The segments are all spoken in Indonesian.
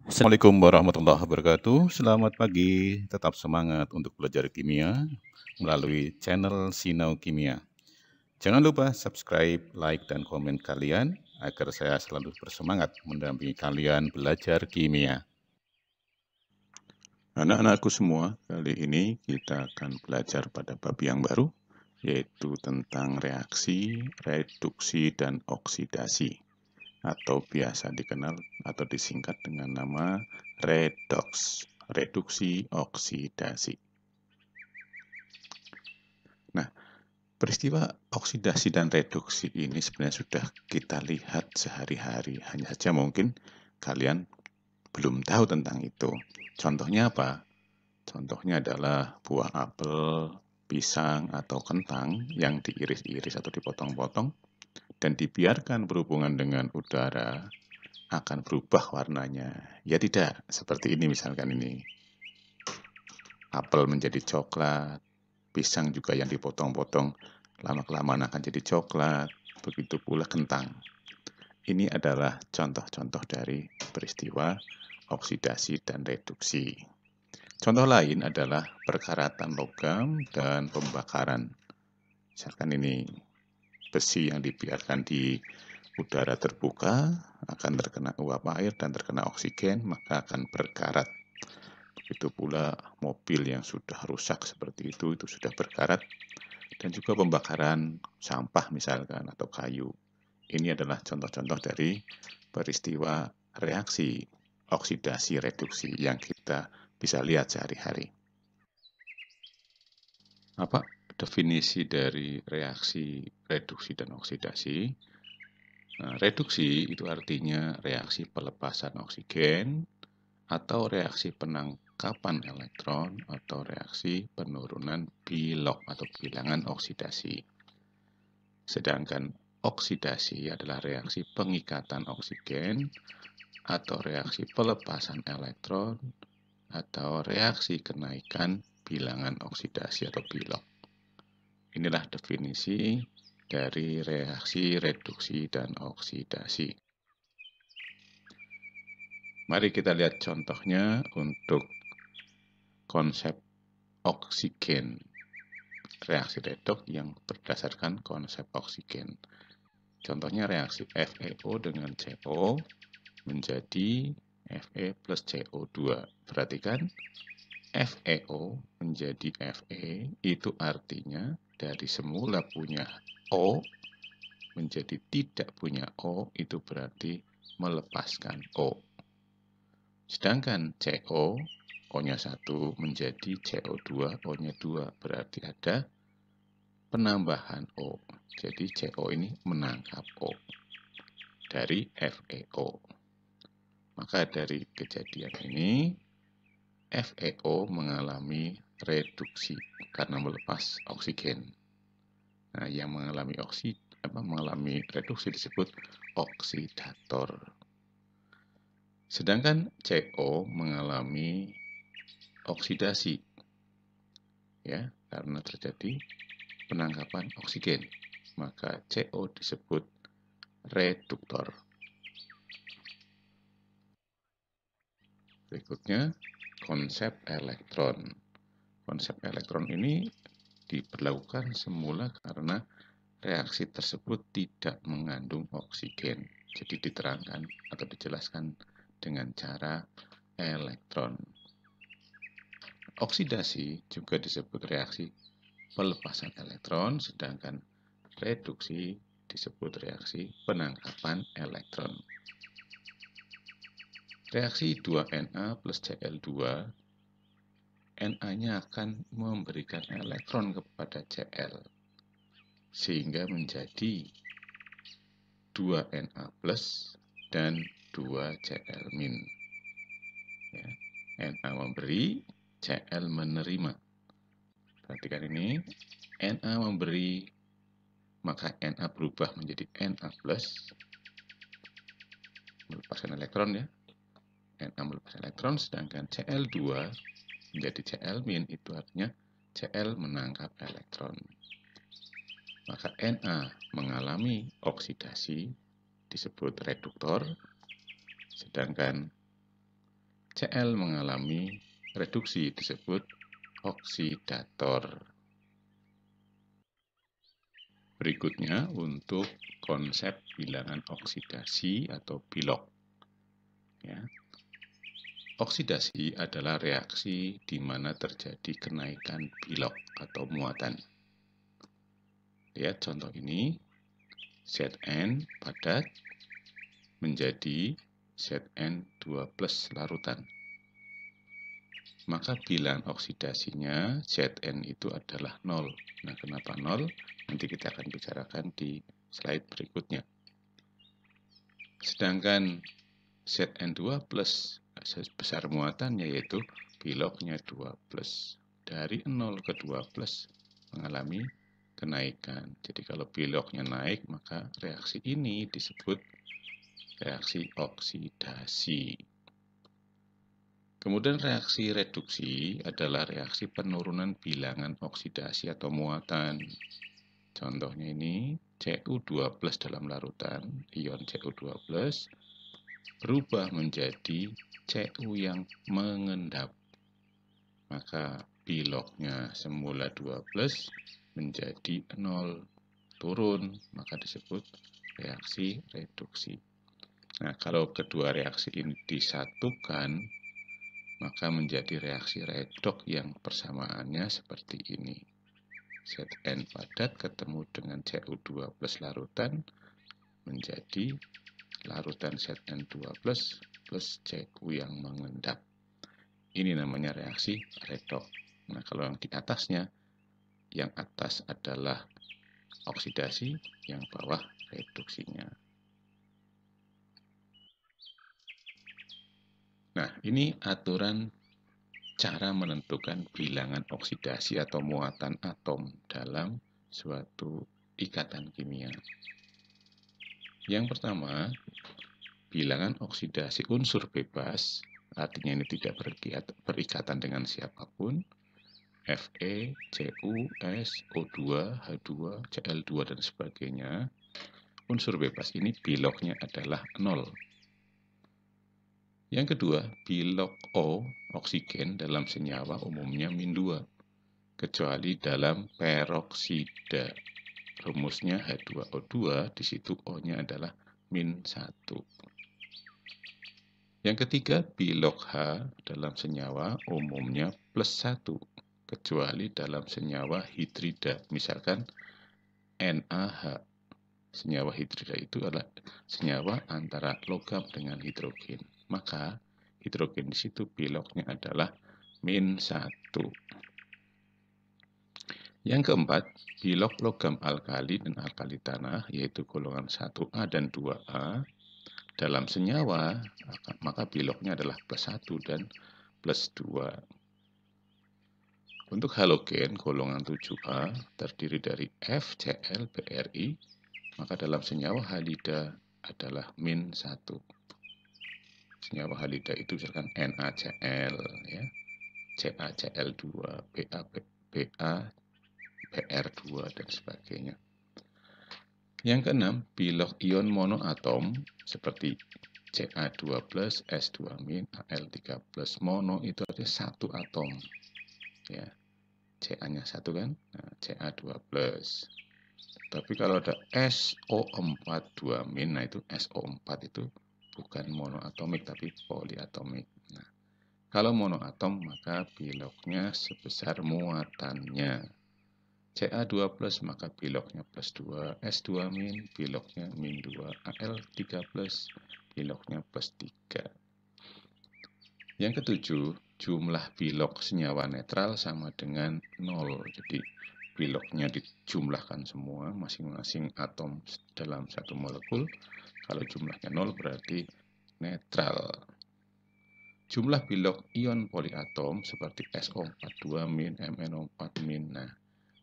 Assalamualaikum warahmatullahi wabarakatuh. Selamat pagi, tetap semangat untuk belajar kimia melalui channel Sinau Kimia. Jangan lupa subscribe, like, dan komen kalian agar saya selalu bersemangat mendampingi kalian belajar kimia. Anak-anakku semua, kali ini kita akan belajar pada bab yang baru, yaitu tentang reaksi, reduksi, dan oksidasi, atau biasa dikenal atau disingkat dengan nama redox, reduksi oksidasi. Nah, peristiwa oksidasi dan reduksi ini sebenarnya sudah kita lihat sehari-hari, hanya saja mungkin kalian belum tahu tentang itu. Contohnya apa? Contohnya adalah buah apel, pisang, atau kentang yang diiris-iris atau dipotong-potong dan dibiarkan berhubungan dengan udara akan berubah warnanya. Ya tidak, seperti ini misalkan ini. Apel menjadi coklat, pisang juga yang dipotong-potong lama-kelamaan akan jadi coklat, begitu pula kentang. Ini adalah contoh-contoh dari peristiwa oksidasi dan reduksi. Contoh lain adalah perkaratan logam dan pembakaran. Misalkan ini besi yang dibiarkan di udara terbuka akan terkena uap air dan terkena oksigen, maka akan berkarat. Begitu pula mobil yang sudah rusak seperti itu sudah berkarat. Dan juga pembakaran sampah misalkan atau kayu. Ini adalah contoh-contoh dari peristiwa reaksi oksidasi reduksi yang kita bisa lihat sehari-hari. Apa definisi dari reaksi reduksi dan oksidasi? Nah, reduksi itu artinya reaksi pelepasan oksigen atau reaksi penangkapan elektron atau reaksi penurunan bilok atau bilangan oksidasi. Sedangkan oksidasi adalah reaksi pengikatan oksigen atau reaksi pelepasan elektron atau reaksi kenaikan bilangan oksidasi atau bilok. Inilah definisi dari reaksi reduksi dan oksidasi. Mari kita lihat contohnya untuk konsep oksigen. Reaksi redoks yang berdasarkan konsep oksigen. Contohnya reaksi FeO dengan CO menjadi Fe plus CO2. Perhatikan, FeO menjadi Fe itu artinya dari semula punya O menjadi tidak punya O, itu berarti melepaskan O. Sedangkan CO, O-nya 1 menjadi CO2, O-nya 2, berarti ada penambahan O. Jadi CO ini menangkap O dari FeO. Maka dari kejadian ini, FeO mengalami reduksi karena melepas oksigen. Nah, yang mengalami reduksi disebut oksidator. Sedangkan CO mengalami oksidasi, ya, karena terjadi penangkapan oksigen. Maka CO disebut reduktor. Berikutnya, konsep elektron. Konsep elektron ini diberlakukan semula karena reaksi tersebut tidak mengandung oksigen. Jadi diterangkan atau dijelaskan dengan cara elektron. Oksidasi juga disebut reaksi pelepasan elektron, sedangkan reduksi disebut reaksi penangkapan elektron. Reaksi 2Na plus Cl2, Na-nya akan memberikan elektron kepada Cl, sehingga menjadi 2Na plus dan 2Cl min. Ya, Na memberi, Cl menerima. Perhatikan ini, Na memberi, maka Na berubah menjadi Na plus, melepaskan elektron ya. Na melepaskan elektron, sedangkan Cl2 menjadi Cl min, itu artinya Cl menangkap elektron. Maka Na mengalami oksidasi, disebut reduktor, sedangkan Cl mengalami reduksi disebut oksidator. Berikutnya untuk konsep bilangan oksidasi atau bilok. Ya. Oksidasi adalah reaksi di mana terjadi kenaikan bilok atau muatan. Lihat contoh ini, Zn padat menjadi Zn2+ larutan. Maka bilangan oksidasinya Zn itu adalah 0. Nah, kenapa 0? Nanti kita akan bicarakan di slide berikutnya. Sedangkan Zn2+, besar muatannya yaitu biloknya 2+. Dari 0 ke 2+ mengalami kenaikan. Jadi kalau biloknya naik, maka reaksi ini disebut reaksi oksidasi. Kemudian reaksi reduksi adalah reaksi penurunan bilangan oksidasi atau muatan. Contohnya ini Cu2+ dalam larutan, ion Cu2+ berubah menjadi Cu yang mengendap. Maka biloknya semula 2+ menjadi 0, turun, maka disebut reaksi reduksi. Nah, kalau kedua reaksi ini disatukan, maka menjadi reaksi redok yang persamaannya seperti ini. Zn padat ketemu dengan Cu2+ larutan menjadi larutan Zn2+ plus Cu yang mengendap. Ini namanya reaksi redok. Nah, kalau yang di atasnya, yang atas adalah oksidasi, yang bawah reduksinya. Nah, ini aturan cara menentukan bilangan oksidasi atau muatan atom dalam suatu ikatan kimia. Yang pertama, bilangan oksidasi unsur bebas, artinya ini tidak berikatan dengan siapapun, Fe, Cu, S, O2, H2, Cl2, dan sebagainya. Unsur bebas ini biloknya adalah 0. Yang kedua, bilok O, oksigen dalam senyawa umumnya -2, kecuali dalam peroksida. Rumusnya H2O2, di situ O-nya adalah -1. Yang ketiga, bilok H dalam senyawa umumnya +1, kecuali dalam senyawa hidrida, misalkan NaH. Senyawa hidrida itu adalah senyawa antara logam dengan hidrogen. Maka hidrogen di situ biloknya adalah -1. Yang keempat, bilok logam alkali dan alkali tanah, yaitu golongan 1A dan 2A, dalam senyawa, maka biloknya adalah +1 dan +2. Untuk halogen golongan 7A terdiri dari FCl, Bri, maka dalam senyawa halida adalah -1. Senyawa halida itu misalkan NaCl, ya, CaCl2, BaBr2, dan sebagainya. Yang keenam, bilok ion monoatom seperti Ca2+, S2-, Al3+, mono itu artinya satu atom. Ya, Ca-nya satu kan, nah, Ca2+. Tapi kalau ada SO4 2-, nah itu SO4 itu bukan monoatomik tapi poliatomik. Nah, kalau monoatom maka biloknya sebesar muatannya. Ca2+ maka biloknya +2, S2- biloknya -2, Al3+ biloknya +3. Yang ketujuh, jumlah bilok senyawa netral sama dengan 0. Jadi biloknya dijumlahkan semua, masing-masing atom dalam satu molekul. Kalau jumlahnya 0 berarti netral. Jumlah bilok ion poliatom seperti SO4 2-, MnO4-. Nah,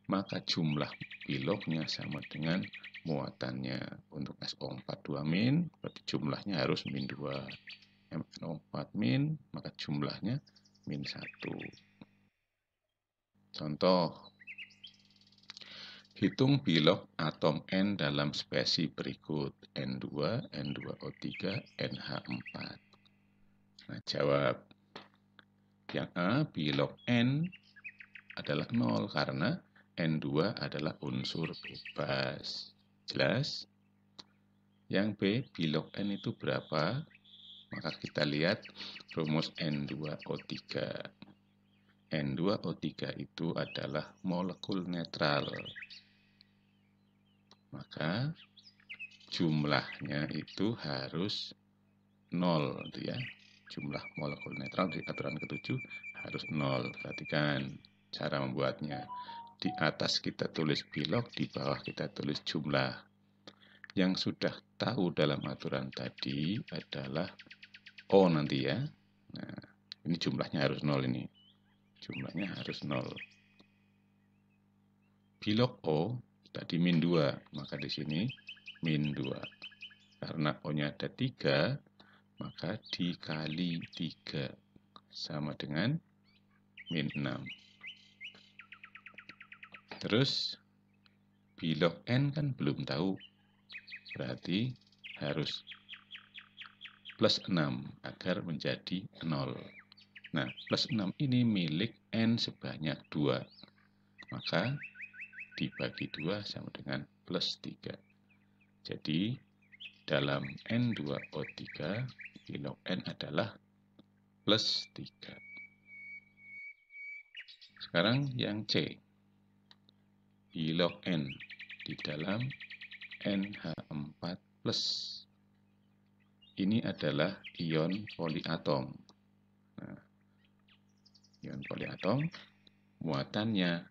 maka jumlah biloknya sama dengan muatannya. Untuk SO4 2-, berarti jumlahnya harus -2. MnO4-, maka jumlahnya -1. Contoh, hitung bilok atom N dalam spesi berikut, N2, N2O3, NH4. Nah, jawab. yang A, bilog N adalah 0 karena N2 adalah unsur bebas. Jelas? Yang B, bilog N itu berapa? Maka kita lihat rumus N2O3. N2O3 itu adalah molekul netral. Maka jumlahnya itu harus 0, ya. Jumlah molekul netral di aturan ke-7 harus 0. Perhatikan cara membuatnya. Di atas kita tulis bilog, di bawah kita tulis jumlah. Yang sudah tahu dalam aturan tadi adalah O nanti ya. Nah, ini jumlahnya harus 0 ini. Jumlahnya harus 0. Bilog O tadi min 2, maka di sini min 2. Karena O-nya ada 3, maka dikali 3 sama dengan min 6. Terus bilog N kan belum tahu, berarti harus plus 6 agar menjadi 0. Nah, plus 6 ini milik N sebanyak 2. Maka dibagi 2 sama dengan plus 3. Jadi dalam N2O3 bilog N adalah plus 3. Sekarang yang C. Bilog N di dalam NH4+. Ini adalah ion poliatom. Nah, ion poliatom muatannya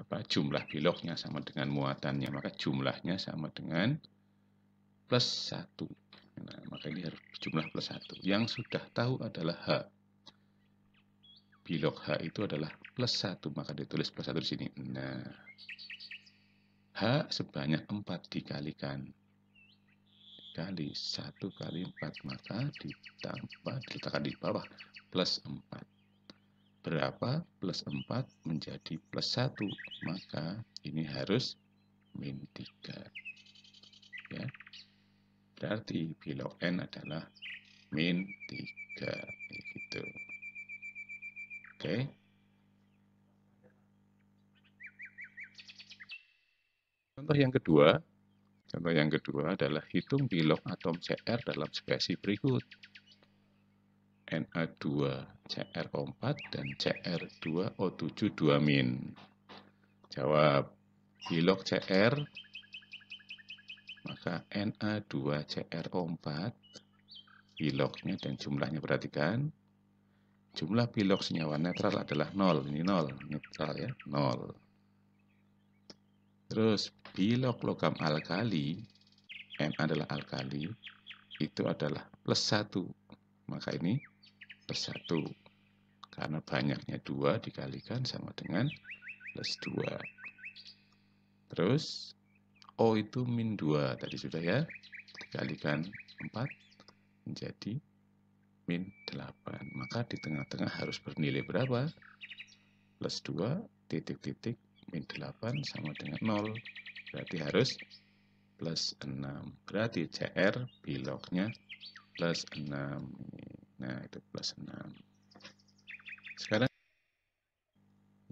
jumlah bilognya sama dengan muatannya, maka jumlahnya sama dengan plus 1. Nah, maka ini harus jumlah plus 1. Yang sudah tahu adalah H. Bilog H itu adalah plus 1, maka ditulis plus 1 di sini. Nah, H sebanyak 4 dikalikan. Kali 1 kali 4, maka ditambah, diletakkan di bawah, plus 4. Berapa? Plus 4 menjadi plus 1, maka ini harus min 3. Ya. Berarti bilog N adalah min 3. Gitu. Oke. Contoh yang kedua adalah hitung bilog atom Cr dalam spesi berikut. Na2 Cr4 dan Cr2O7 2-. Jawab. Bilog Cr, maka Na2 Cr4, bilognya dan jumlahnya perhatikan. Jumlah bilog senyawa netral adalah 0. Ini 0, netral ya, 0. Terus bilog logam alkali, Na adalah alkali, itu adalah plus 1. Maka ini plus 1. Karena banyaknya 2 dikalikan sama dengan plus 2. Terus O itu min 2. Tadi sudah ya. Dikalikan 4 menjadi min 8. Maka di tengah-tengah harus bernilai berapa? Plus 2, titik-titik, min 8 sama dengan 0. Berarti harus plus 6. Berarti Cr bilognya plus 6. Nah, itu plus 6. Sekarang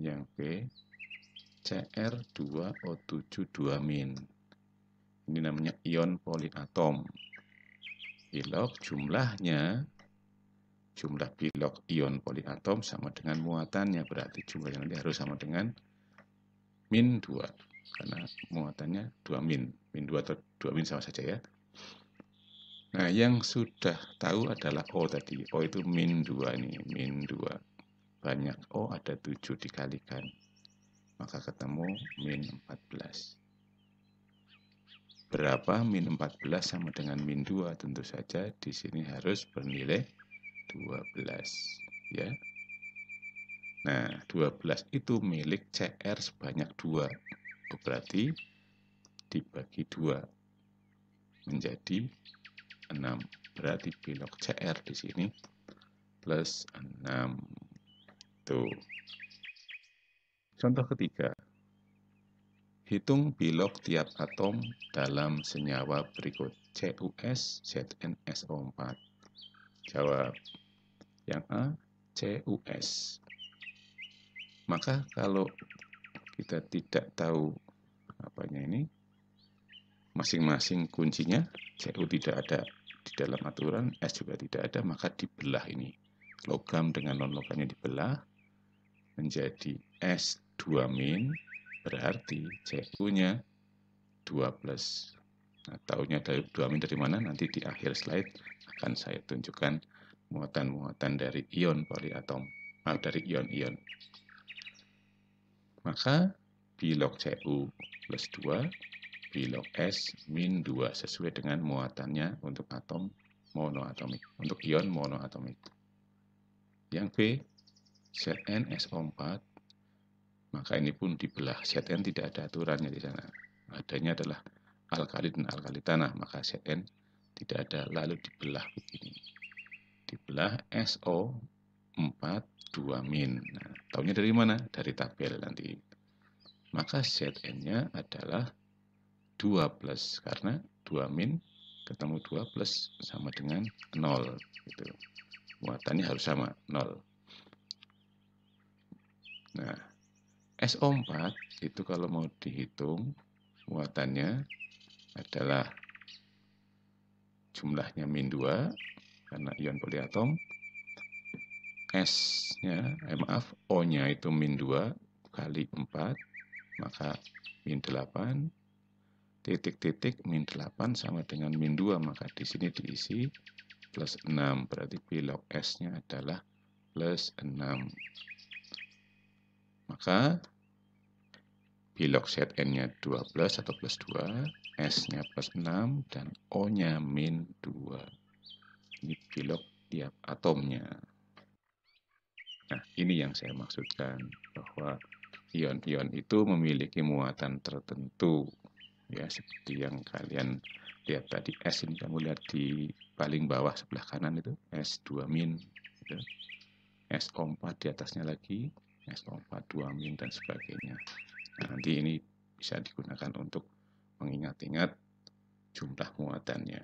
yang B, Cr2O7 2-. Ini namanya ion poliatom. Bilog jumlahnya, jumlah bilog ion poliatom sama dengan muatannya. Berarti jumlahnya nanti harus sama dengan min 2. Karena muatannya 2-. Min 2 atau 2- sama saja ya. Nah, yang sudah tahu adalah O tadi. O itu min 2 nih, min 2. Banyak O ada 7 dikalikan. Maka ketemu min 14. Berapa min 14 sama dengan min 2? Tentu saja di sini harus bernilai 12. Ya. Nah, 12 itu milik Cr sebanyak 2. Berarti dibagi 2 menjadi 6. Berarti bilog Cr di sini plus 6. Tuh. Contoh ketiga. Hitung bilog tiap atom dalam senyawa berikut. CuS, ZnSO4. Jawab. Yang A, CuS. Maka kalau kita tidak tahu apanya ini, masing-masing kuncinya, Cu tidak ada di dalam aturan, S juga tidak ada, maka dibelah ini. Logam dengan non-logamnya dibelah menjadi S2-, berarti Cu-nya 2+. Nah, tahunya dari 2- dari mana? Nanti di akhir slide akan saya tunjukkan muatan-muatan dari ion poliatom, dari ion-ion. Maka Pi log Cu plus 2, Pi log S min 2 sesuai dengan muatannya untuk atom monoatomik, untuk ion monoatomik. Yang B, Zn SO4, maka ini pun dibelah. Zn tidak ada aturannya di sana. Adanya adalah alkali dan alkali tanah, maka Zn tidak ada, lalu dibelah begini. Dibelah SO4 2-. Nah, tahunya dari mana? Dari tabel nanti. Maka Zn-nya adalah 2+, karena 2- ketemu 2+ sama dengan 0. Gitu. Muatannya harus sama, 0. Nah, SO4 itu kalau mau dihitung, muatannya adalah jumlahnya -2, karena ion poliatom. S-nya, O-nya itu -2 kali 4, maka -8, titik-titik -8 sama dengan -2, maka di sini diisi +6, berarti Pi log S-nya adalah +6. Maka Pi log Zn-nya 12 atau +2, S-nya +6, dan O-nya -2. Ini Pi log tiap atomnya. Nah, ini yang saya maksudkan, bahwa ion-ion itu memiliki muatan tertentu. Ya, seperti yang kalian lihat tadi, S ini kamu lihat di paling bawah sebelah kanan itu, S2-, gitu. SO4 di atasnya lagi, SO4 2-, dan sebagainya. Nah, nanti ini bisa digunakan untuk mengingat-ingat jumlah muatannya.